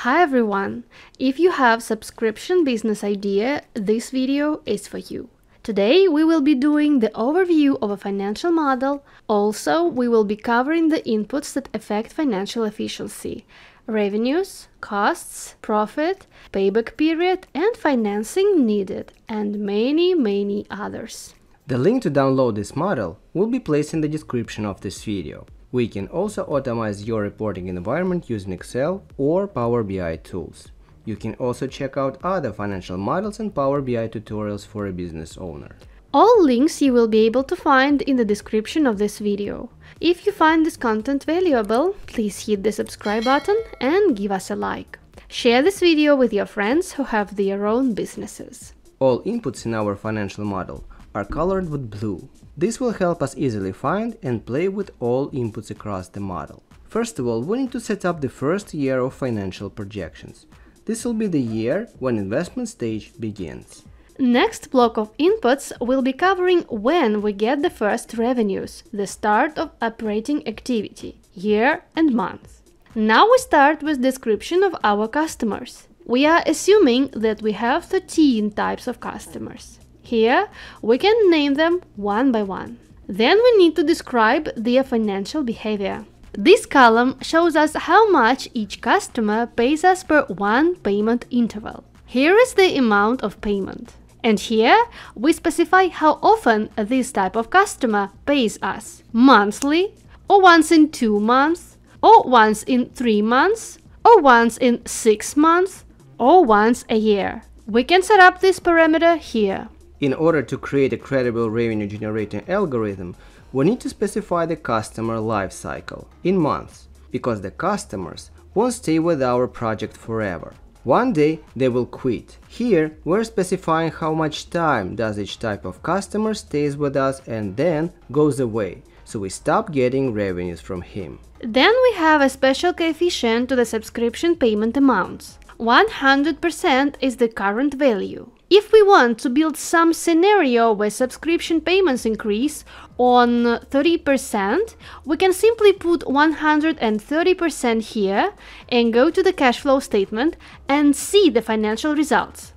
Hi everyone! If you have subscription business idea, this video is for you. Today we will be doing the overview of a financial model. Also, we will be covering the inputs that affect financial efficiency: revenues, costs, profit, payback period, and financing needed, and many others. The link to download this model will be placed in the description of this video. We can also automate your reporting environment using Excel or Power BI tools. You can also check out other financial models and Power BI tutorials for a business owner. All links you will be able to find in the description of this video. If you find this content valuable, please hit the subscribe button and give us a like. Share this video with your friends who have their own businesses. All inputs in our financial model are colored with blue. This will help us easily find and play with all inputs across the model. First of all, we need to set up the first year of financial projections. This will be the year when investment stage begins. Next block of inputs will be covering when we get the first revenues, the start of operating activity, year and month. Now we start with description of our customers. We are assuming that we have 13 types of customers. Here, we can name them one by one. Then we need to describe their financial behavior. This column shows us how much each customer pays us per one payment interval. Here is the amount of payment. And here, we specify how often this type of customer pays us: monthly, or once in 2 months, or once in 3 months, or once in 6 months, or once a year. We can set up this parameter here. In order to create a credible revenue generating algorithm, we need to specify the customer life cycle in months, because the customers won't stay with our project forever. One day they will quit. Here we're specifying how much time does each type of customer stays with us and then goes away, so we stop getting revenues from him. Then we have a special coefficient to the subscription payment amounts. 100% is the current value. If we want to build some scenario where subscription payments increase on 30%, we can simply put 130% here and go to the cash flow statement and see the financial results.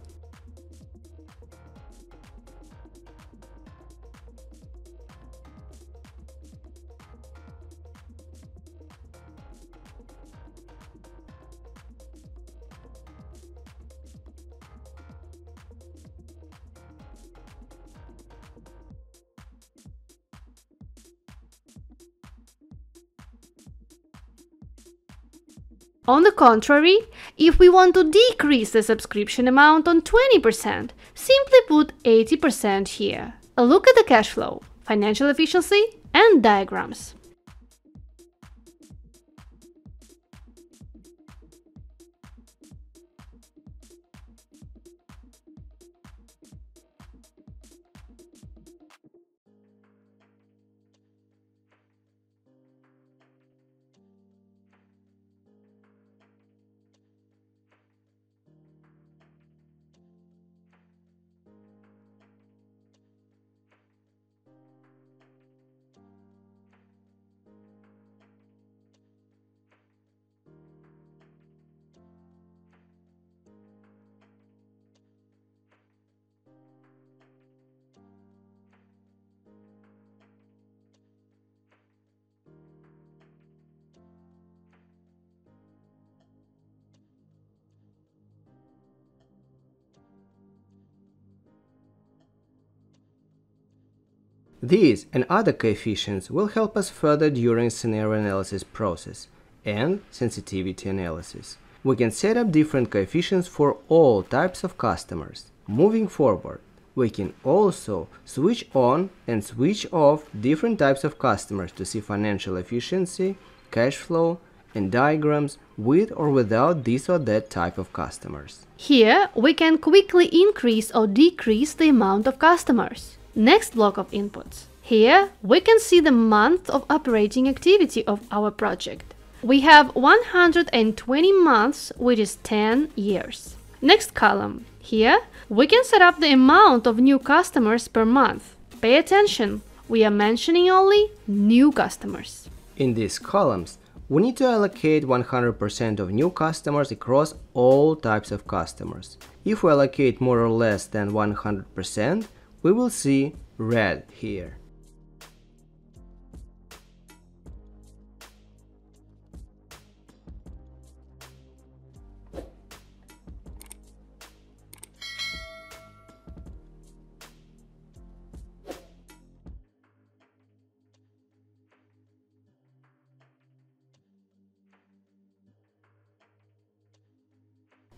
On the contrary, if we want to decrease the subscription amount on 20%, simply put 80% here. Look at the cash flow, financial efficiency, and diagrams. These and other coefficients will help us further during scenario analysis process and sensitivity analysis. We can set up different coefficients for all types of customers. Moving forward, we can also switch on and switch off different types of customers to see financial efficiency, cash flow, and diagrams with or without this or that type of customers. Here, we can quickly increase or decrease the amount of customers. Next block of inputs. Here, we can see the month of operating activity of our project. We have 120 months, which is 10 years. Next column. Here, we can set up the amount of new customers per month. Pay attention, we are mentioning only new customers. In these columns, we need to allocate 100% of new customers across all types of customers. If we allocate more or less than 100%, we will see red here.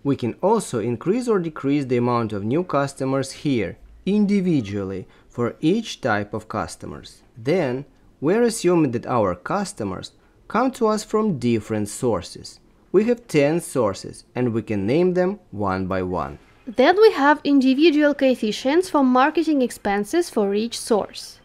We can also increase or decrease the amount of new customers here, individually, for each type of customers. Then, we're assuming that our customers come to us from different sources. We have 10 sources, and we can name them one by one. Then we have individual coefficients for marketing expenses for each source.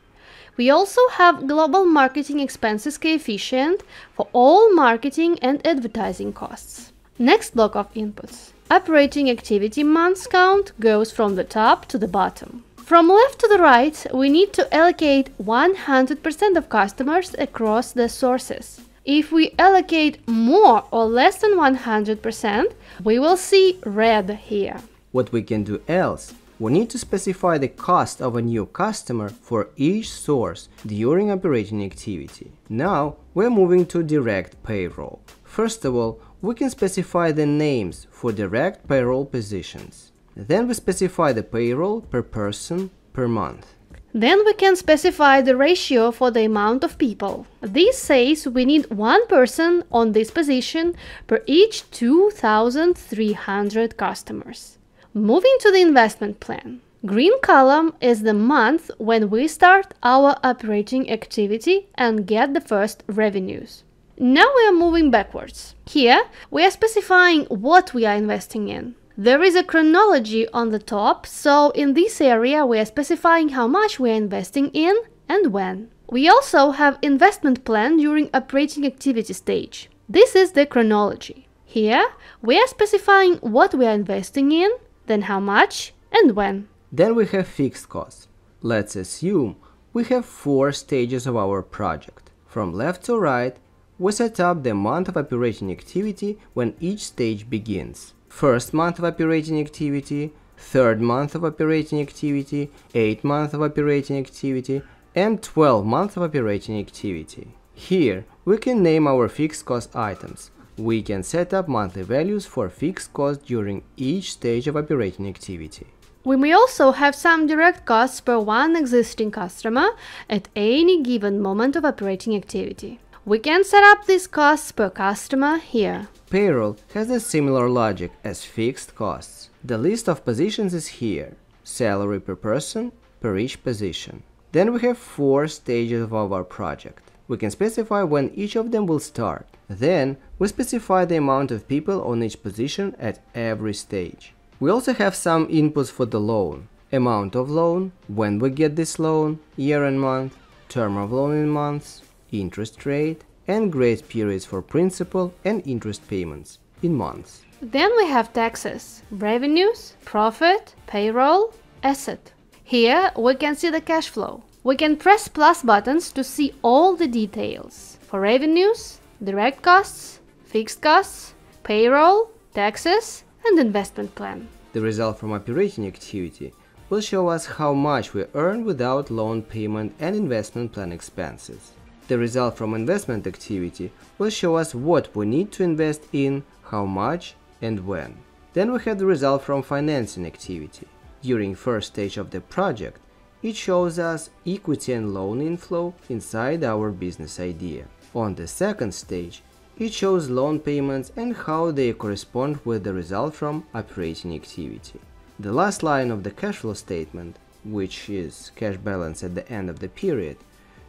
We also have global marketing expenses coefficient for all marketing and advertising costs. Next block of inputs. Operating activity months count goes from the top to the bottom. From left to the right, we need to allocate 100% of customers across the sources. If we allocate more or less than 100%, we will see red here. What we can do else? We need to specify the cost of a new customer for each source during operating activity. Now we're moving to direct payroll. First of all, we can specify the names for direct payroll positions. Then we specify the payroll per person per month. Then we can specify the ratio for the amount of people. This says we need one person on this position per each 2,300 customers. Moving to the investment plan. Green column is the month when we start our operating activity and get the first revenues. Now we are moving backwards. Here, we are specifying what we are investing in. There is a chronology on the top, so in this area we are specifying how much we are investing in and when. We also have investment plan during operating activity stage. This is the chronology. Here, we are specifying what we are investing in, then how much and when. Then we have fixed costs. Let's assume we have 4 stages of our project. From left to right, we set up the month of operating activity when each stage begins. First month of operating activity, third month of operating activity, 8th month of operating activity, and 12 months of operating activity. Here, we can name our fixed cost items. We can set up monthly values for fixed costs during each stage of operating activity. We may also have some direct costs per one existing customer at any given moment of operating activity. We can set up these costs per customer here. Payroll has a similar logic as fixed costs. The list of positions is here. Salary per person per each position. Then we have 4 stages of our project. We can specify when each of them will start. Then we specify the amount of people on each position at every stage. We also have some inputs for the loan. Amount of loan, when we get this loan, year and month, term of loan in months, interest rate, and grace periods for principal and interest payments in months. Then we have taxes, revenues, profit, payroll, asset. Here we can see the cash flow. We can press plus buttons to see all the details. For revenues, direct costs, fixed costs, payroll, taxes, and investment plan. The result from operating activity will show us how much we earn without loan payment and investment plan expenses. The result from investment activity will show us what we need to invest in, how much, and when. Then we have the result from financing activity. During first stage of the project, it shows us equity and loan inflow inside our business idea. On the second stage, it shows loan payments and how they correspond with the result from operating activity. The last line of the cash flow statement, which is cash balance at the end of the period,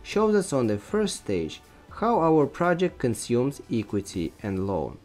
shows us on the first stage how our project consumes equity and loan.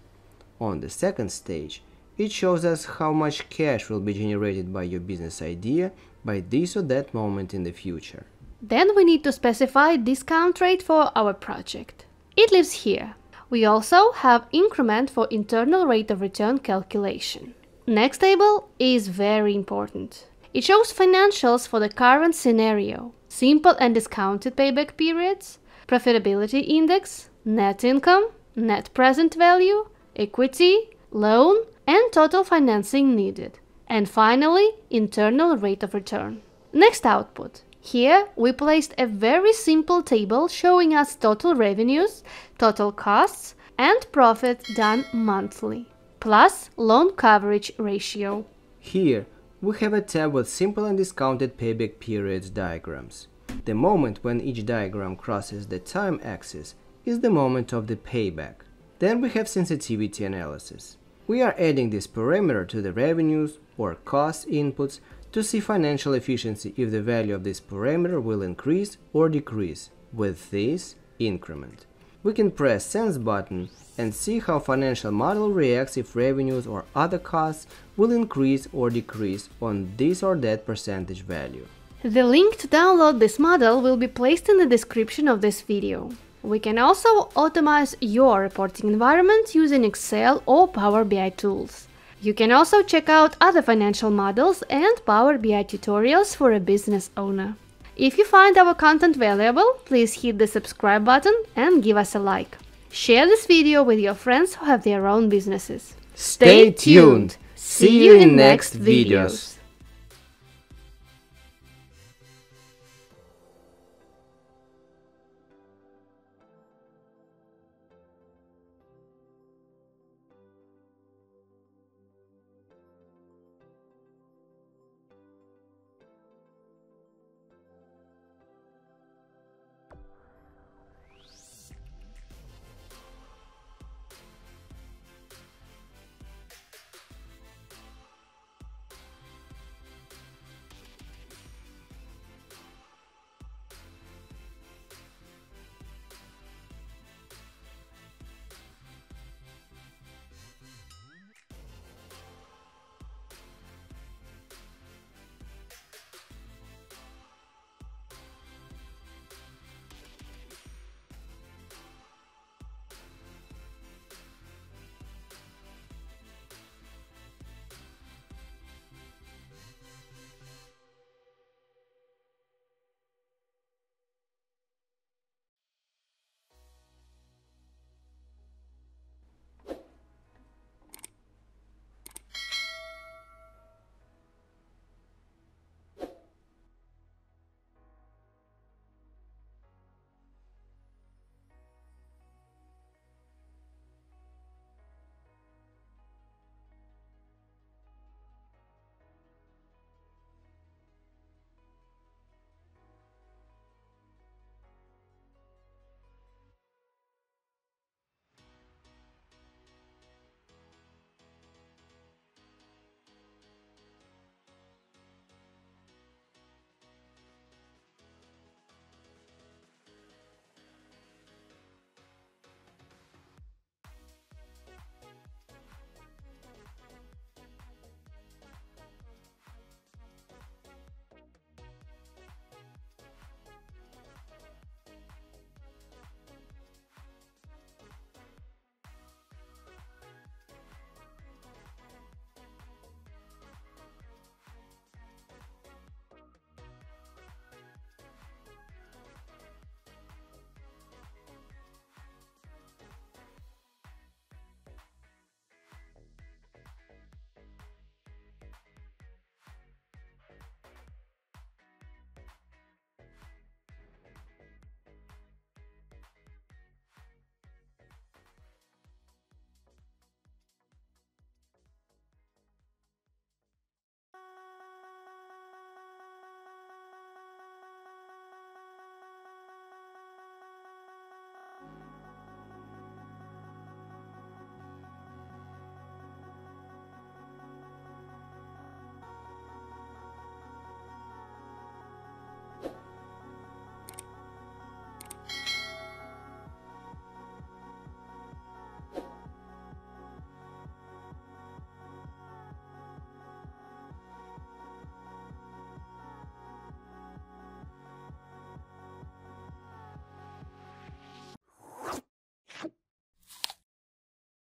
On the second stage, it shows us how much cash will be generated by your business idea by this or that moment in the future. Then we need to specify discount rate for our project. It lives here. We also have increment for internal rate of return calculation. Next table is very important. It shows financials for the current scenario, simple and discounted payback periods, profitability index, net income, net present value, equity, loan, and total financing needed. And finally, internal rate of return. Next output. Here we placed a very simple table showing us total revenues, total costs, and profit done monthly, plus loan coverage ratio. Here we have a tab with simple and discounted payback periods diagrams. The moment when each diagram crosses the time axis is the moment of the payback. Then we have sensitivity analysis. We are adding this parameter to the revenues or cost inputs to see financial efficiency if the value of this parameter will increase or decrease with this increment. We can press Sense button and see how financial model reacts if revenues or other costs will increase or decrease on this or that percentage value. The link to download this model will be placed in the description of this video. We can also automate your reporting environment using Excel or Power BI tools. You can also check out other financial models and Power BI tutorials for a business owner. If you find our content valuable, please hit the subscribe button and give us a like. Share this video with your friends who have their own businesses. Stay tuned! See you in next videos!